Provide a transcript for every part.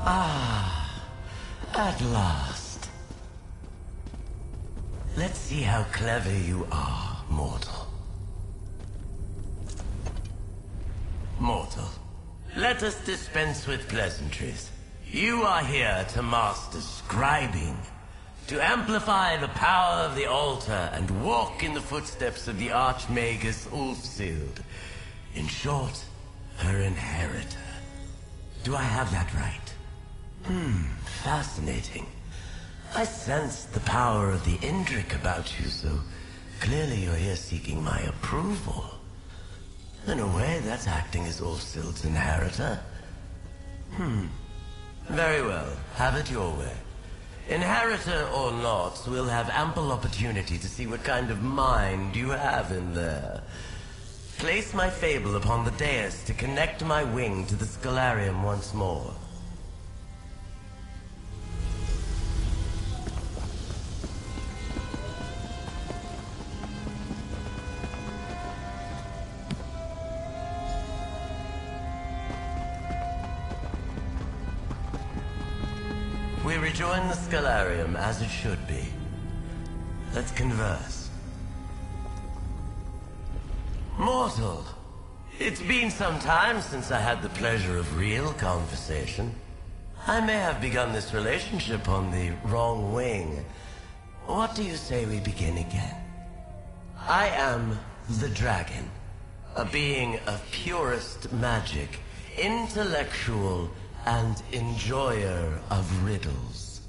Ah, at last. Let's see how clever you are, mortal. Mortal, let us dispense with pleasantries. You are here to master scribing, to amplify the power of the altar and walk in the footsteps of the Archmagus Ulfsild. In short, her inheritor. Do I have that right? Fascinating. I sensed the power of the Indrik about you, so clearly you're here seeking my approval. In a way, that's acting as Ulfsild's inheritor. Very well. Have it your way. Inheritor or not, we'll have ample opportunity to see what kind of mind you have in there. Place my fable upon the dais to connect my wing to the Scholarium once more. We rejoin the Scholarium as it should be. Let's converse. Mortal, it's been some time since I had the pleasure of real conversation. I may have begun this relationship on the wrong wing. What do you say we begin again? I am the dragon, a being of purest magic, intellectual and enjoyer of riddles.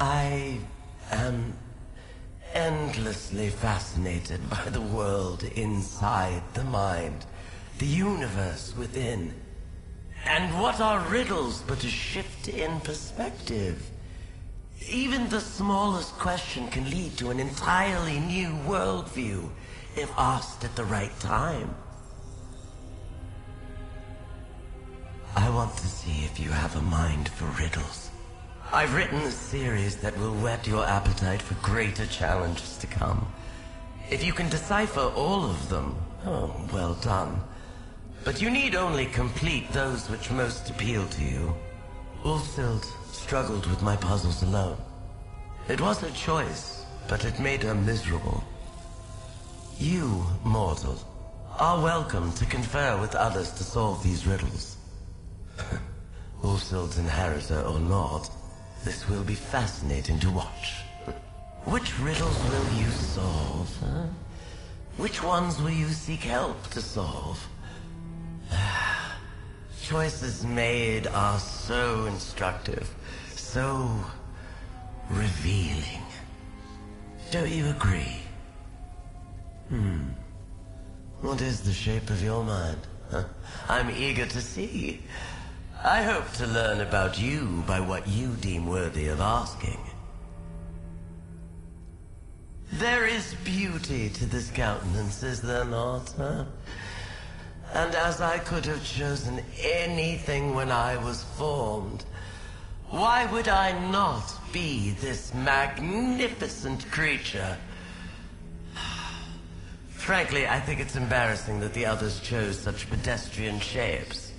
I am endlessly fascinated by the world inside the mind, the universe within. And what are riddles but a shift in perspective? Even the smallest question can lead to an entirely new worldview, if asked at the right time. I want to see if you have a mind for riddles. I've written a series that will whet your appetite for greater challenges to come. If you can decipher all of them, oh, well done. But you need only complete those which most appeal to you. Ulfsild struggled with my puzzles alone. It was her choice, but it made her miserable. You, mortal, are welcome to confer with others to solve these riddles. Ulfsild's inheritor or not, this will be fascinating to watch. Which riddles will you solve, huh? Which ones will you seek help to solve? Choices made are so instructive, so revealing. Don't you agree? What is the shape of your mind? Huh? I'm eager to see. I hope to learn about you by what you deem worthy of asking. There is beauty to this countenance, is there not, huh? And as I could have chosen anything when I was formed, why would I not be this magnificent creature? Frankly, I think it's embarrassing that the others chose such pedestrian shapes.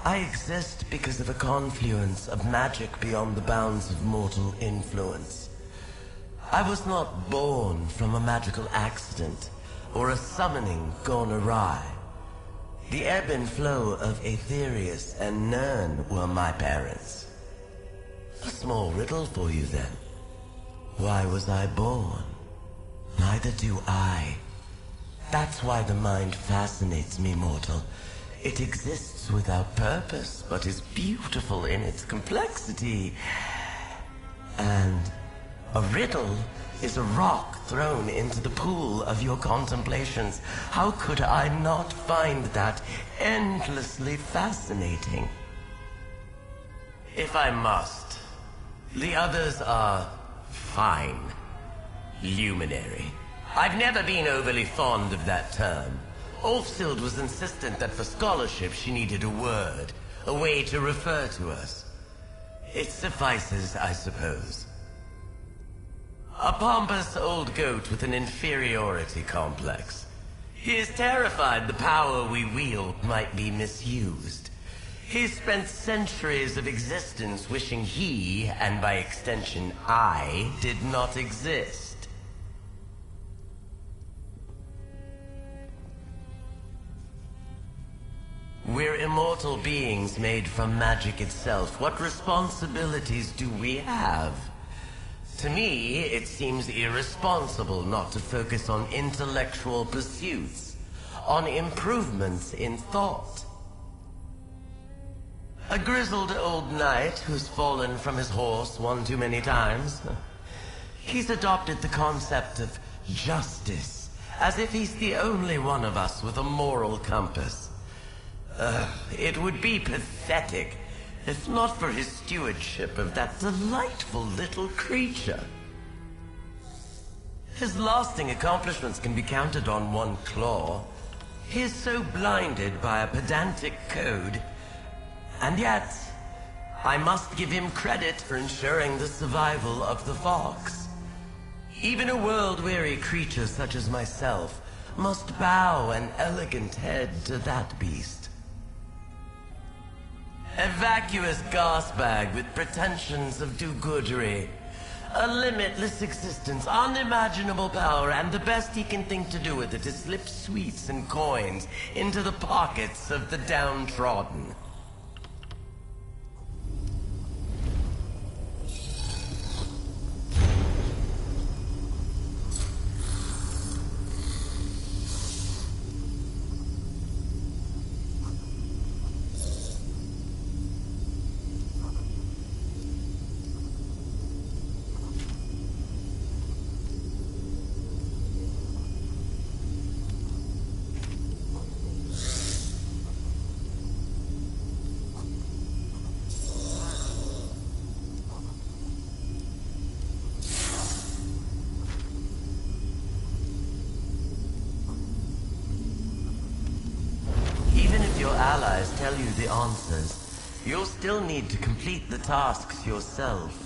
I exist because of a confluence of magic beyond the bounds of mortal influence. I was not born from a magical accident or a summoning gone awry. The ebb and flow of Aetherius and Nirn were my parents. A small riddle for you then. Why was I born? Neither do I. That's why the mind fascinates me, mortal. It exists without purpose, but is beautiful in its complexity. And a riddle is a rock thrown into the pool of your contemplations. How could I not find that endlessly fascinating? If I must, the others are fine. Luminary. I've never been overly fond of that term. Ulfsild was insistent that for scholarship she needed a word, a way to refer to us. It suffices, I suppose. A pompous old goat with an inferiority complex. He is terrified the power we wield might be misused. He spent centuries of existence wishing he, and by extension I, did not exist. We're immortal beings made from magic itself. What responsibilities do we have? To me, it seems irresponsible not to focus on intellectual pursuits, on improvements in thought. A grizzled old knight who's fallen from his horse one too many times. He's adopted the concept of justice, as if he's the only one of us with a moral compass. It would be pathetic if not for his stewardship of that delightful little creature. His lasting accomplishments can be counted on one claw. He is so blinded by a pedantic code. And yet, I must give him credit for ensuring the survival of the fox. Even a world-weary creature such as myself must bow an elegant head to that beast. A vacuous gasbag with pretensions of do-goodery. A limitless existence, unimaginable power, and the best he can think to do with it is slip sweets and coins into the pockets of the downtrodden. Allies tell you the answers, you'll still need to complete the tasks yourself.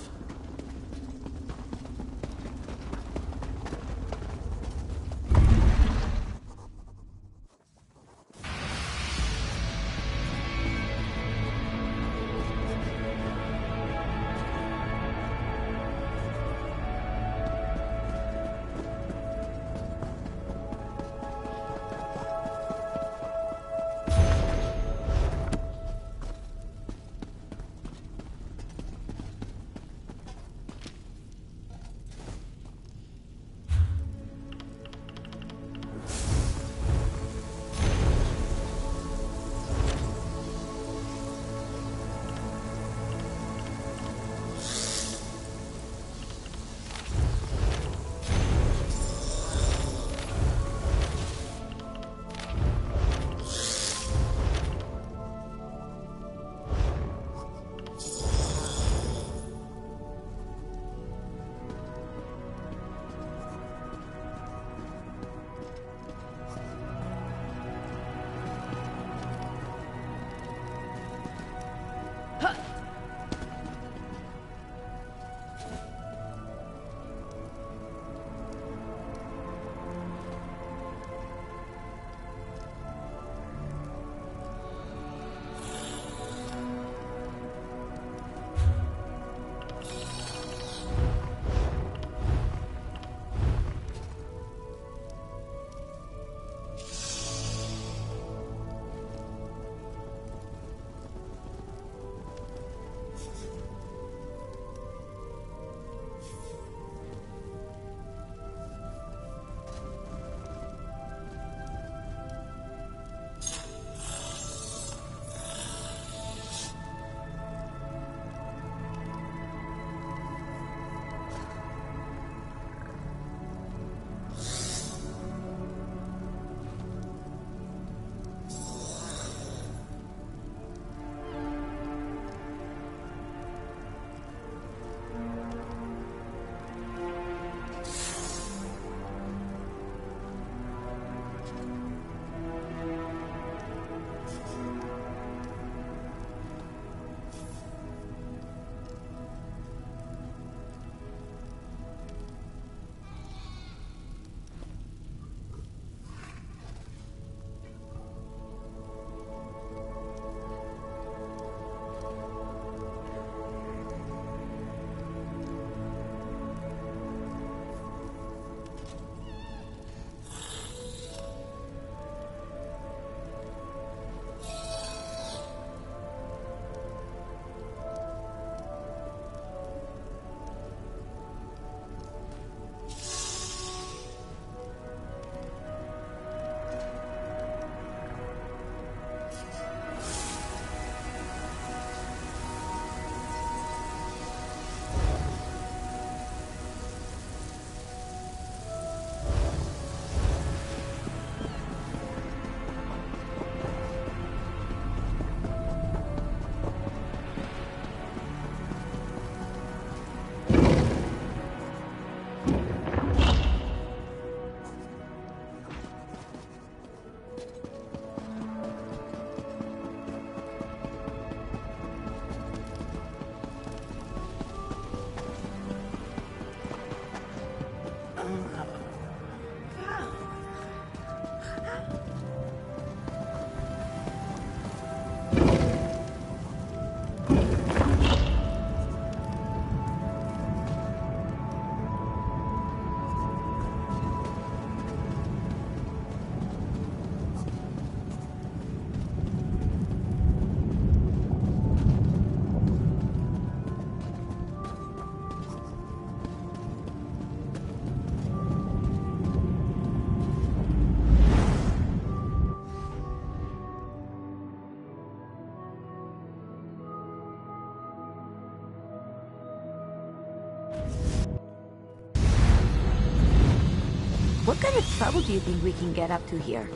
kind of trouble do you think we can get up to here?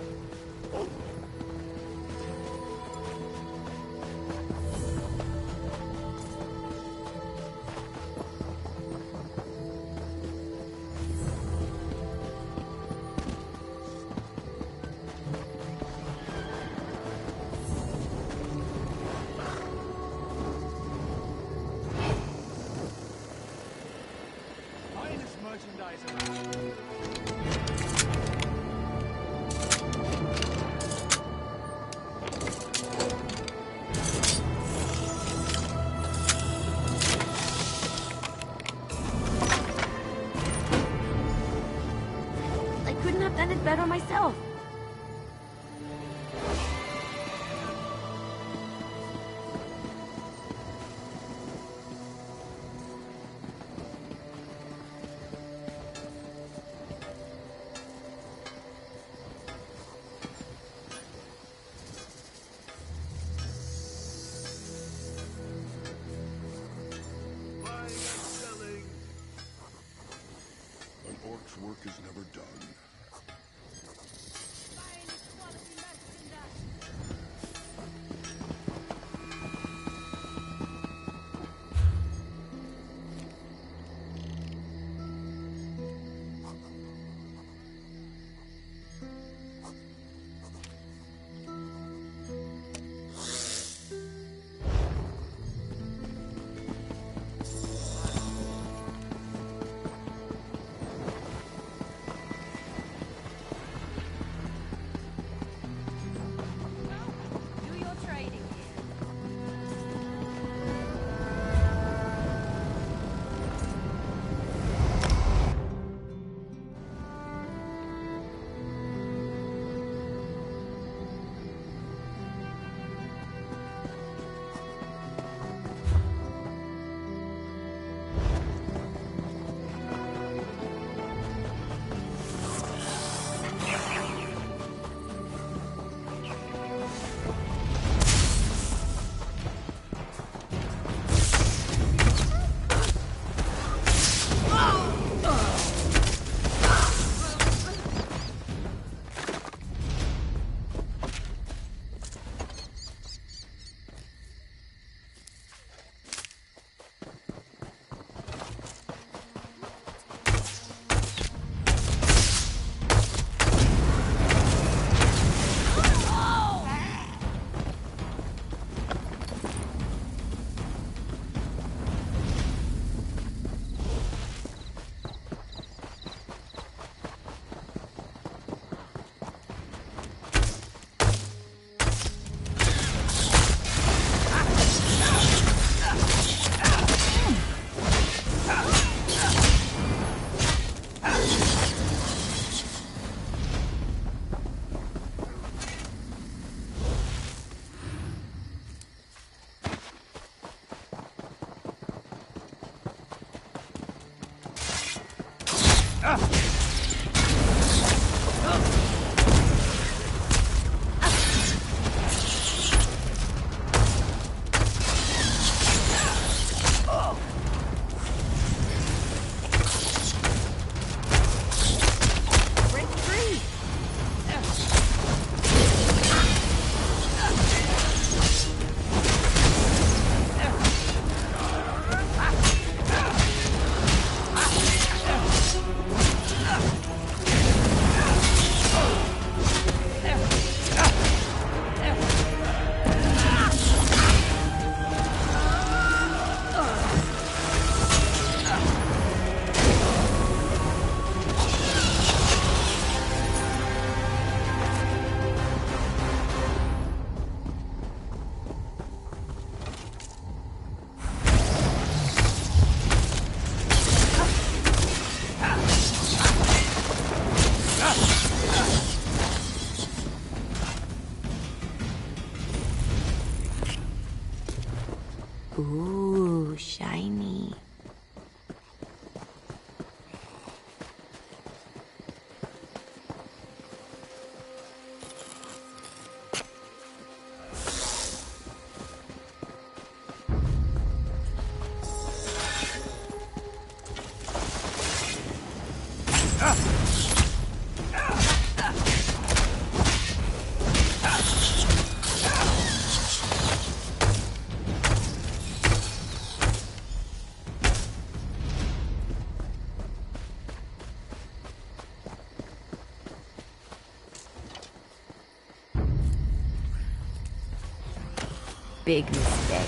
Better myself. Buying and selling. An orc's work is never done. Ooh, shiny. big mistake.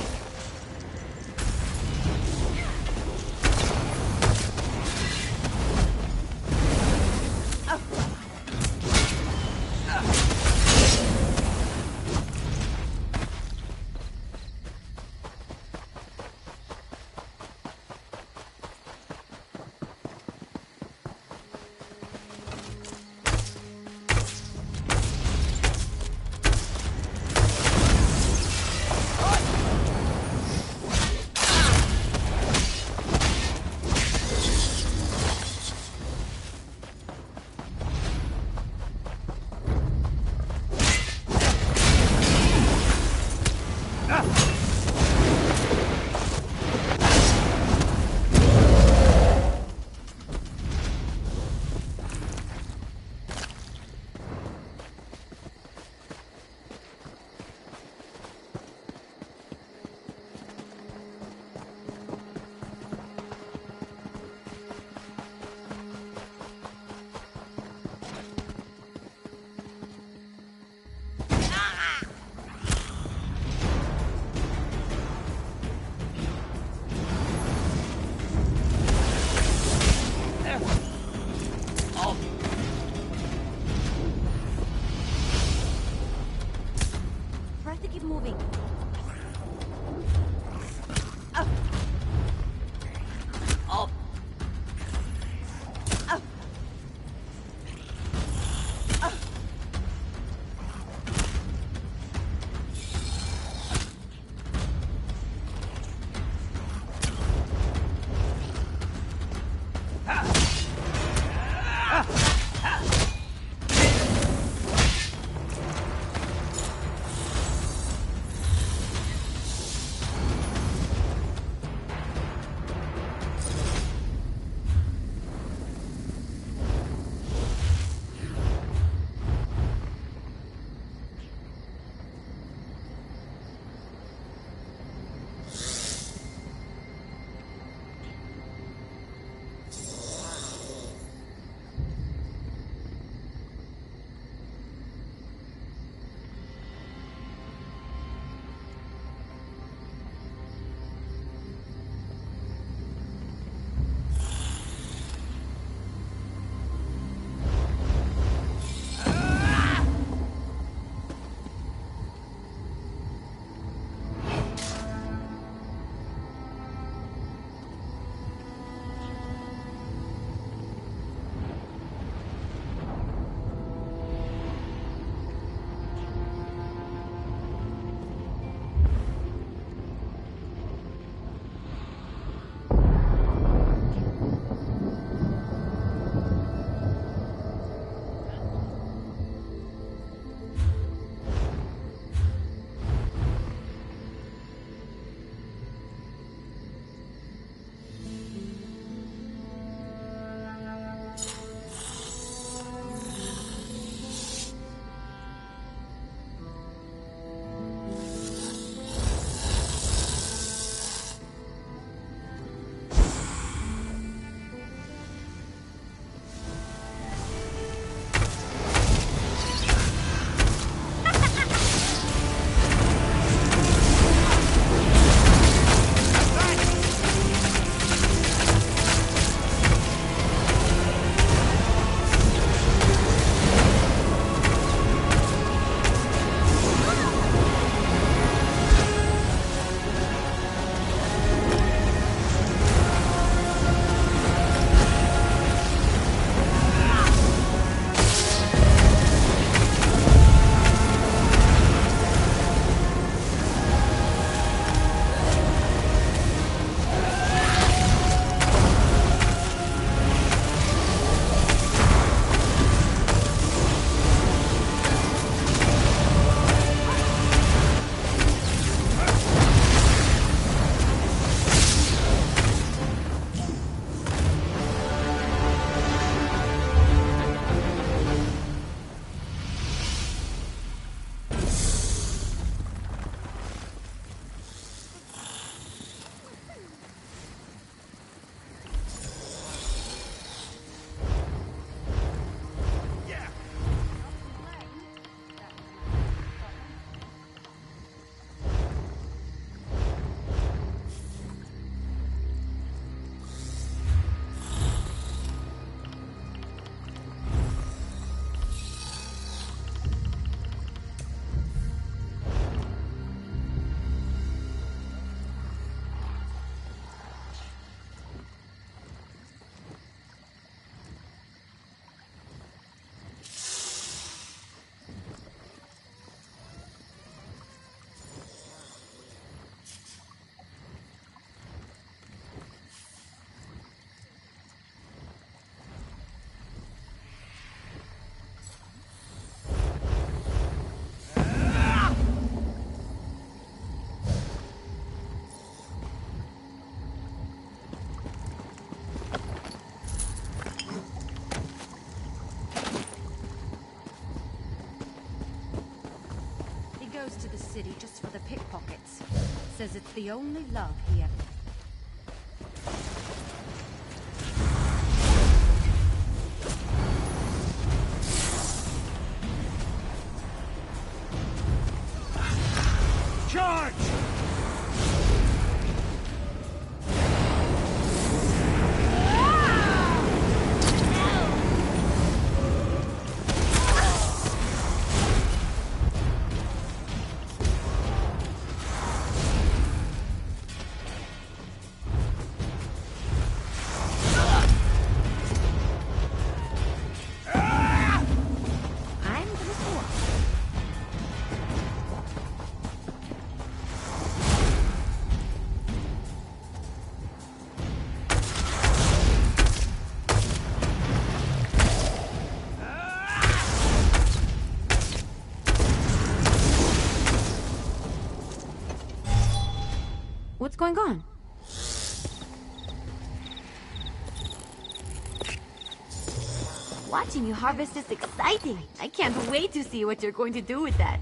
Try to keep moving. the city just for the pickpockets. Says it's the only love he ever... Charge! What's going on? Watching you harvest is exciting. I can't wait to see what you're going to do with that.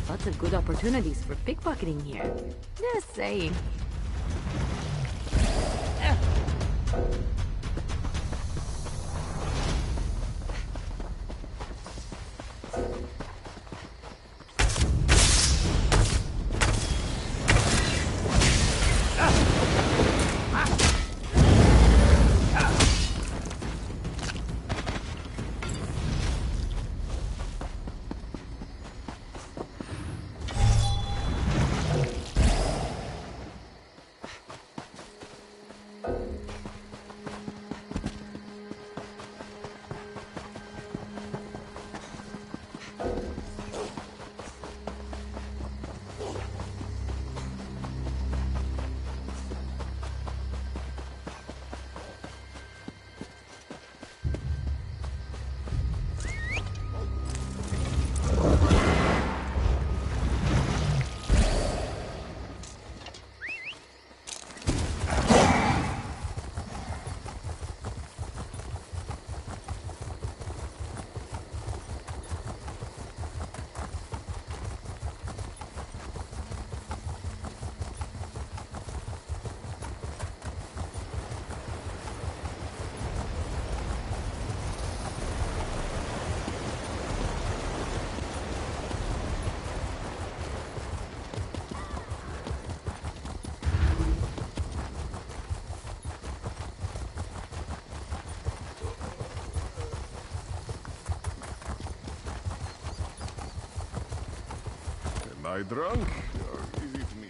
Lots of good opportunities for pickpocketing here. Just saying. I drunk, or is it me?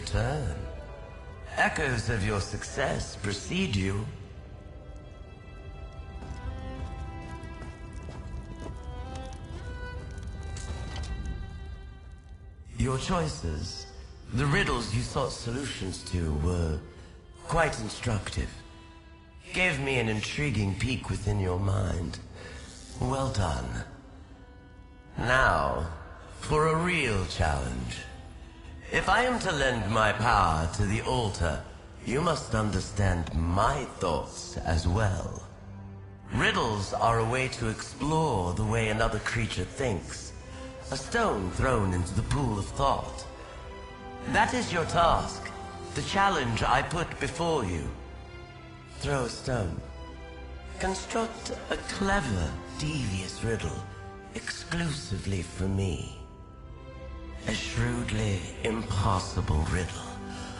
return. Echoes of your success precede you. Your choices, the riddles you sought solutions to, were quite instructive. Gave me an intriguing peek within your mind. Well done. Now, for a real challenge. If I am to lend my power to the altar, you must understand my thoughts as well. Riddles are a way to explore the way another creature thinks. A stone thrown into the pool of thought. That is your task, the challenge I put before you. Throw a stone. Construct a clever, devious riddle, exclusively for me. A shrewdly impossible riddle,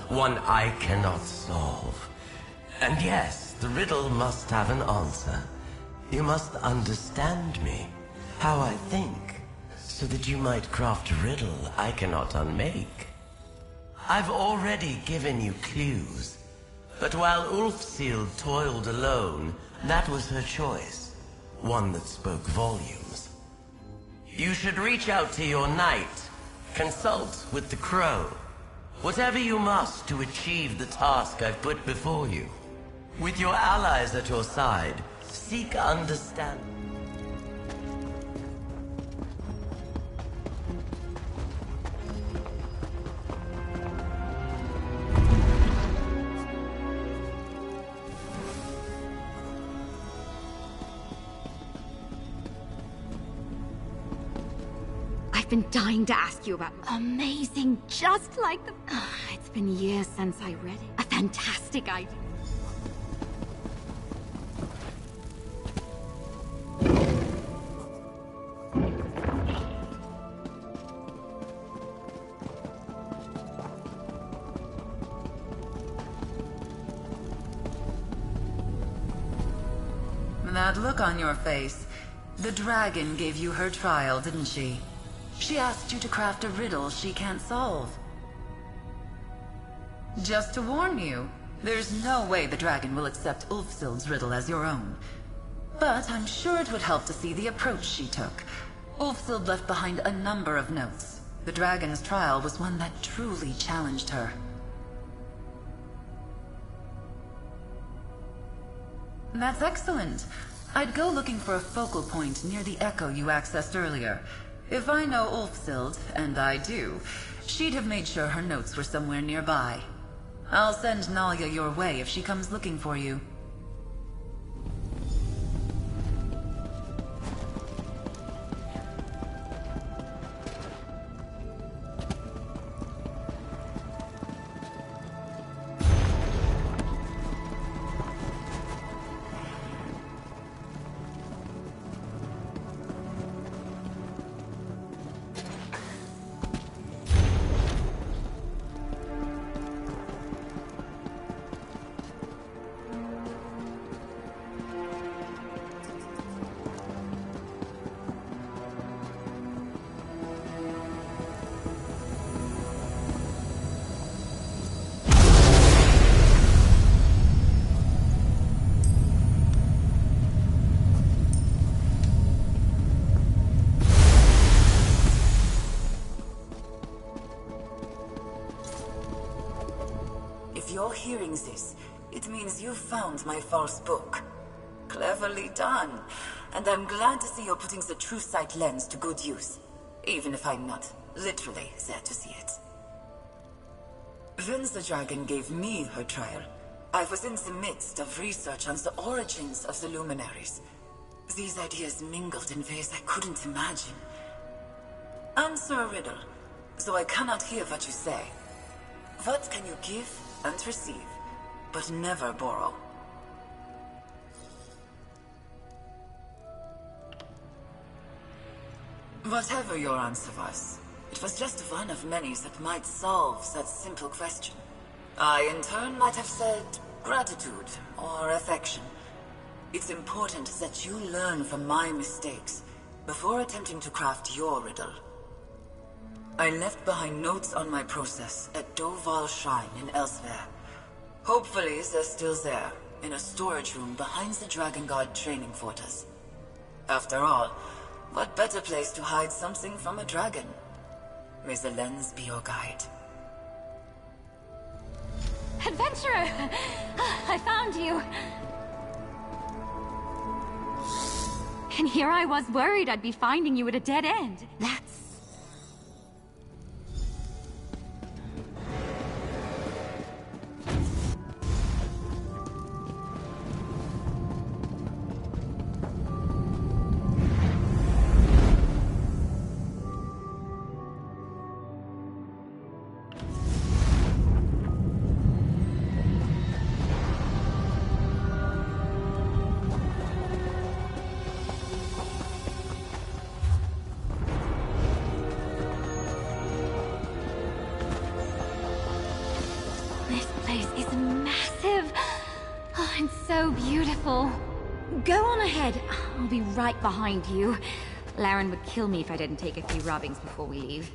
one I cannot solve. And yes, the riddle must have an answer. You must understand me, how I think, so that you might craft a riddle I cannot unmake. I've already given you clues. But while Ulfsild toiled alone, that was her choice. One that spoke volumes. You should reach out to your knight. Consult with the crow. Whatever you must to achieve the task I've put before you. With your allies at your side, seek understanding. I've been dying to ask you about amazing, just like the... It's been years since I read it. A fantastic idea. That look on your face. The dragon gave you her trial, didn't she? She asked you to craft a riddle she can't solve. Just to warn you, there's no way the dragon will accept Ulfsild's riddle as your own. But I'm sure it would help to see the approach she took. Ulfsild left behind a number of notes. The dragon's trial was one that truly challenged her. That's excellent. I'd go looking for a focal point near the echo you accessed earlier. If I know Ulfsild, and I do, she'd have made sure her notes were somewhere nearby. I'll send Nalia your way if she comes looking for you. If you're hearing this, it means you found my false book. Cleverly done. And I'm glad to see you're putting the true sight lens to good use. Even if I'm not literally there to see it. When the dragon gave me her trial, I was in the midst of research on the origins of the luminaries. These ideas mingled in ways I couldn't imagine. Answer a riddle, so I cannot hear what you say. What can you give and receive, but never borrow? Whatever your answer was, it was just one of many that might solve that simple question. I, in turn, might have said gratitude or affection. It's important that you learn from my mistakes before attempting to craft your riddle. I left behind notes on my process at Doval Shrine in Elsewhere. Hopefully, they're still there, in a storage room behind the Dragon Guard training fortress. After all, what better place to hide something from a dragon? May the lens be your guide. Adventurer! I found you! And here I was worried I'd be finding you at a dead end. That's... so beautiful. Go on ahead. I'll be right behind you. Laren would kill me if I didn't take a few rubbings before we leave.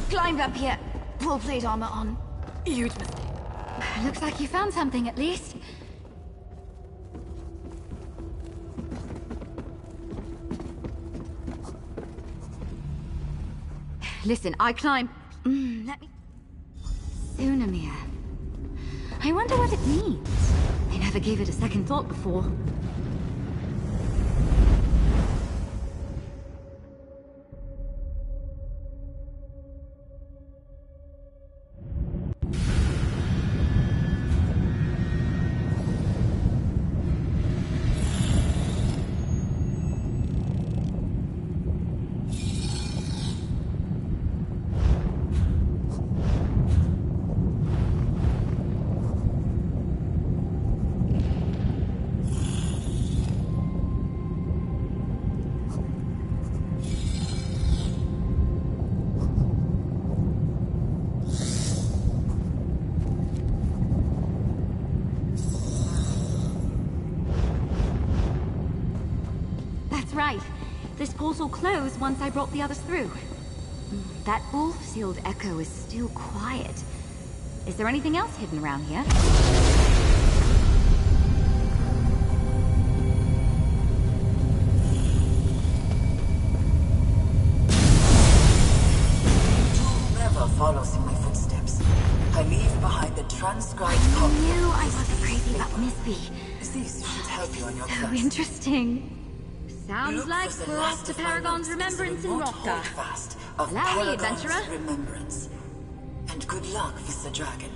Climbed up here. Full plate armor on. Huge mistake. Looks like you found something at least. Listen, I climb... let me... Sunamir. I wonder what it means. I never gave it a second thought before. this portal closed once I brought the others through. That wolf-sealed echo is still quiet. Is there anything else hidden around here? Whoever follows in my footsteps, I leave behind the transcribed copy. I knew I wasn't crazy about Misty. This should help you on your So quest. interesting. Sounds Look like for the we're last off to of my Paragon's notes. Remembrance It's in a remote Rotka. holdfast of Allow me, Paragon's adventurer. Remembrance. And good luck with the dragon.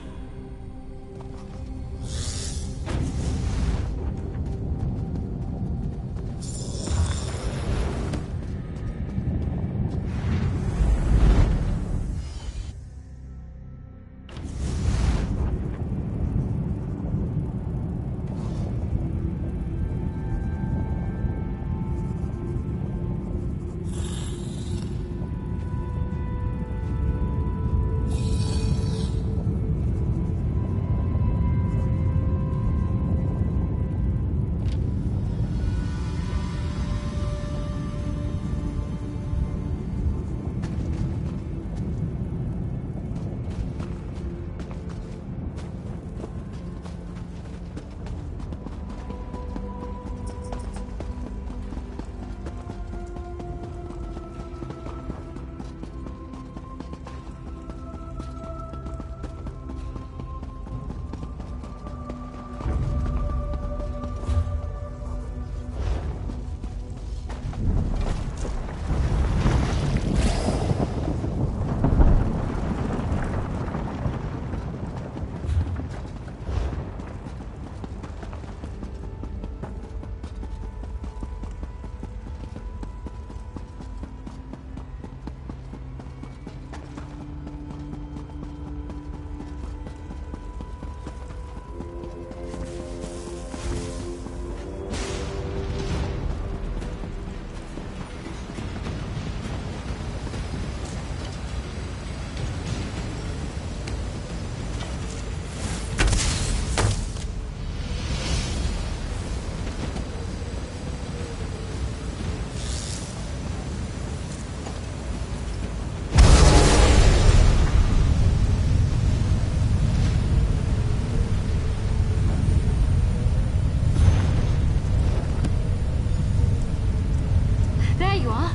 There you are.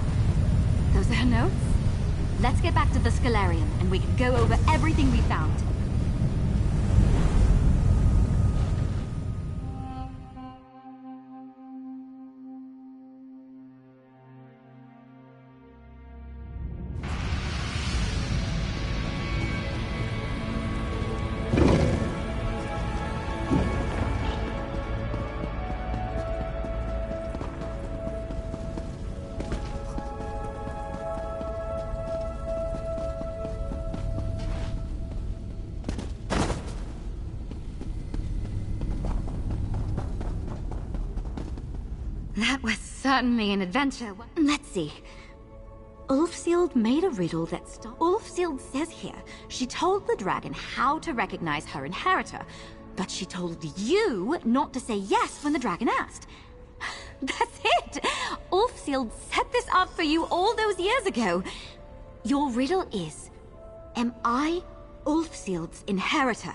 Those are her notes. Let's get back to the Scalarium, and we can go over everything we found. That was certainly an adventure. Let's see. Ulfseeld made a riddle that stopped. Ulfseeld says here she told the dragon how to recognize her inheritor, but she told you not to say yes when the dragon asked. That's it! Ulfseeld set this up for you all those years ago. Your riddle is, am I Ulfseeld's inheritor?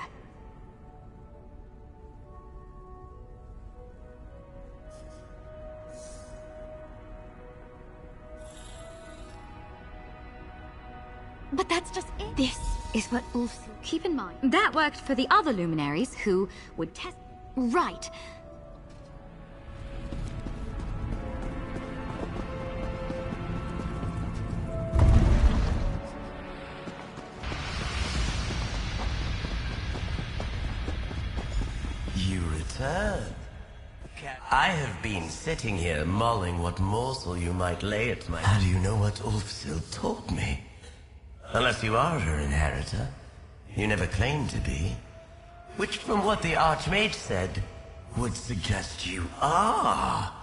But that's just it. This is what Ulfseeld... Keep in mind, that worked for the other luminaries who would test... Right. You return. I have been sitting here mulling what morsel you might lay at my... How do you know what Ulfsild taught me? Unless you are her inheritor. You never claimed to be. Which, from what the Archmage said, would suggest you are.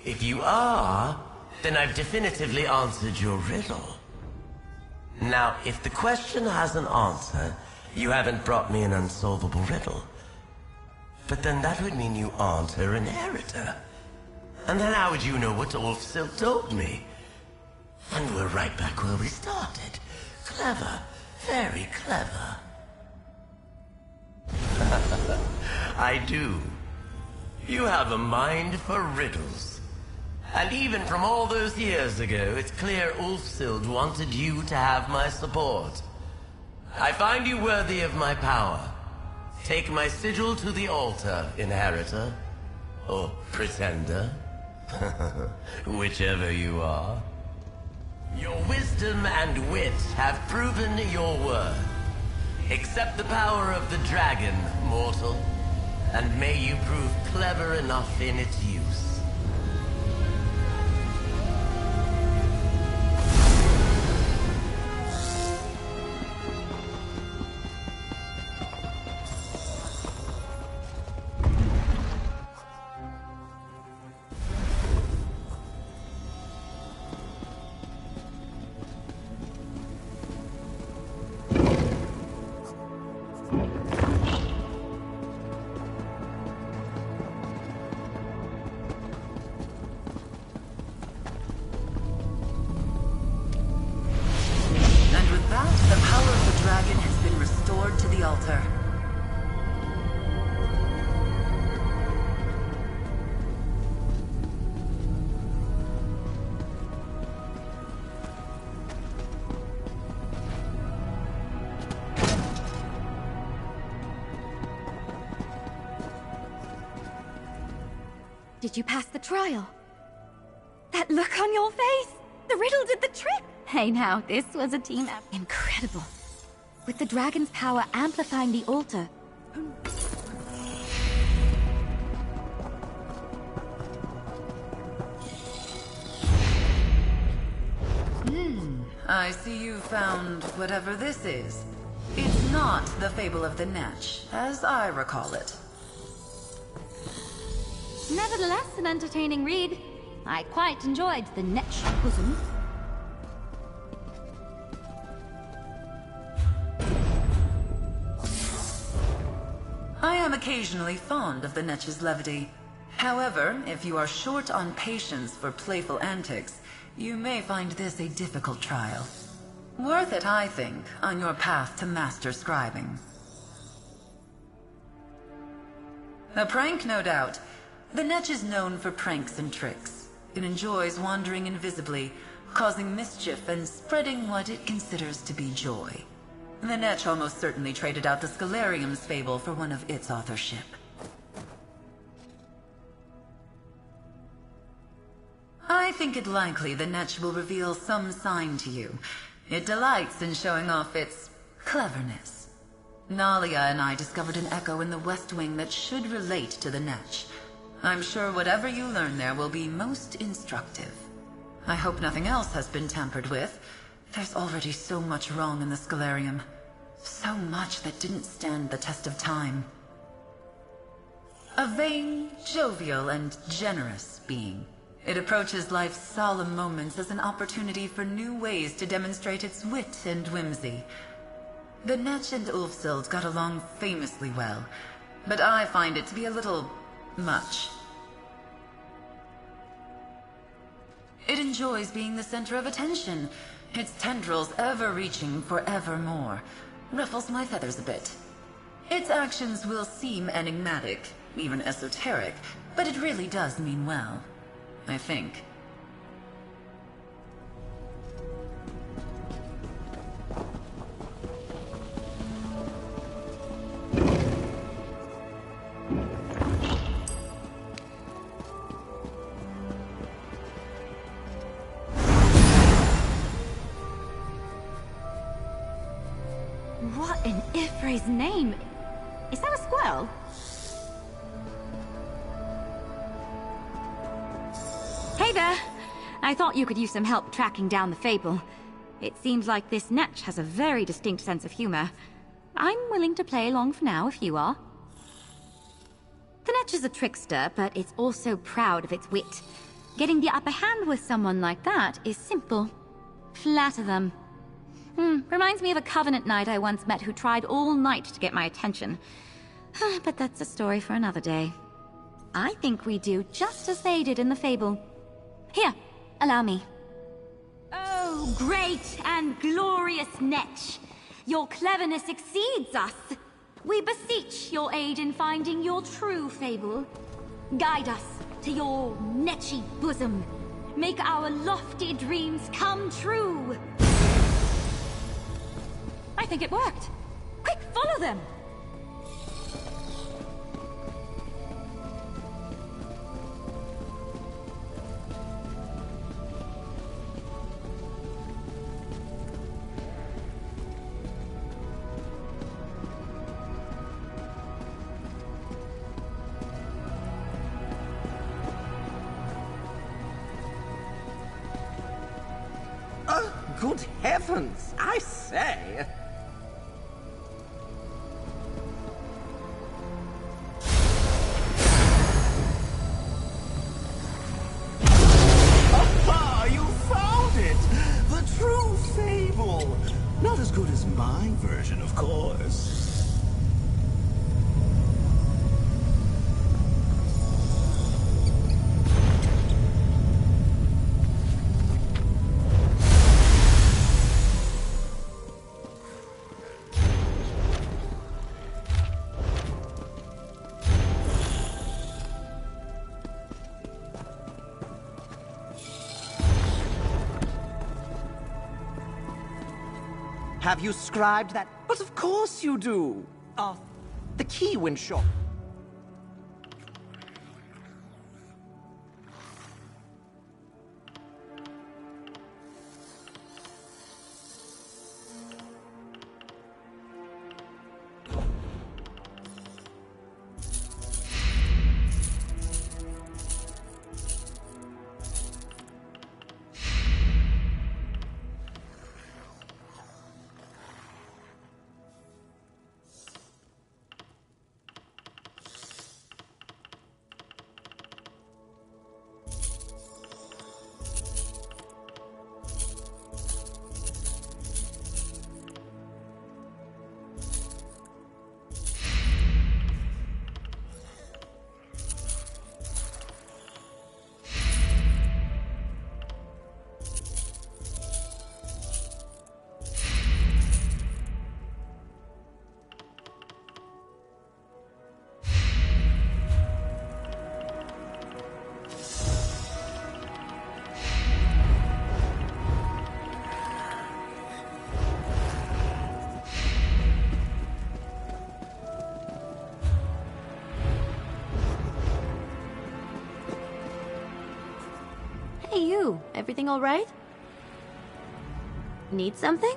If you are, then I've definitively answered your riddle. Now, if the question has an answer, you haven't brought me an unsolvable riddle. But then that would mean you aren't her inheritor. And then how would you know what Ulfsil told me? And we're right back where we started. Clever. Very clever. I do. You have a mind for riddles. And even from all those years ago, it's clear Ulfsild wanted you to have my support. I find you worthy of my power. Take my sigil to the altar, inheritor. Or pretender. Whichever you are. Your wisdom and wit have proven your worth. Accept the power of the dragon, mortal. And may you prove clever enough in its use. Did you pass the trial? That look on your face! The riddle did the trick! Hey now, this was a team effort. Incredible. With the dragon's power amplifying the altar. I see you found whatever this is. It's not the Fable of the Netch, as I recall it. Nevertheless, an entertaining read. I quite enjoyed the Netch bosom. I am occasionally fond of the Netch's levity. However, if you are short on patience for playful antics, you may find this a difficult trial. Worth it, I think, on your path to master scribing. A prank, no doubt. The Netch is known for pranks and tricks. It enjoys wandering invisibly, causing mischief and spreading what it considers to be joy. The Netch almost certainly traded out the Scalarium's fable for one of its authorship. I think it likely the Netch will reveal some sign to you. It delights in showing off its cleverness. Nalia and I discovered an echo in the West Wing that should relate to the Netch. I'm sure whatever you learn there will be most instructive. I hope nothing else has been tampered with. There's already so much wrong in the Scalarium. So much that didn't stand the test of time. A vain, jovial, and generous being. It approaches life's solemn moments as an opportunity for new ways to demonstrate its wit and whimsy. The Netch and Ulfsild got along famously well, but I find it to be a little much. It enjoys being the center of attention, its tendrils ever-reaching forevermore. Ruffles my feathers a bit. Its actions will seem enigmatic, even esoteric, but it really does mean well, I think. What in Ifre's name? Is that a squirrel? Hey there! I thought you could use some help tracking down the fable. It seems like this Netch has a very distinct sense of humor. I'm willing to play along for now if you are. The Netch is a trickster, but it's also proud of its wit. Getting the upper hand with someone like that is simple. Flatter them. Reminds me of a Covenant knight I once met who tried all night to get my attention. But that's a story for another day. I think we do just as they did in the fable. Here, allow me. Oh, great and glorious Netch! Your cleverness exceeds us! We beseech your aid in finding your true fable. Guide us to your netchy bosom. Make our lofty dreams come true! I think it worked! Quick, follow them! Good heavens, I say! Aha! You found it! The true fable! Not as good as my version, of course. Have you scribed that? But of course you do! The Keywin shop. Hey you, everything all right? Need something?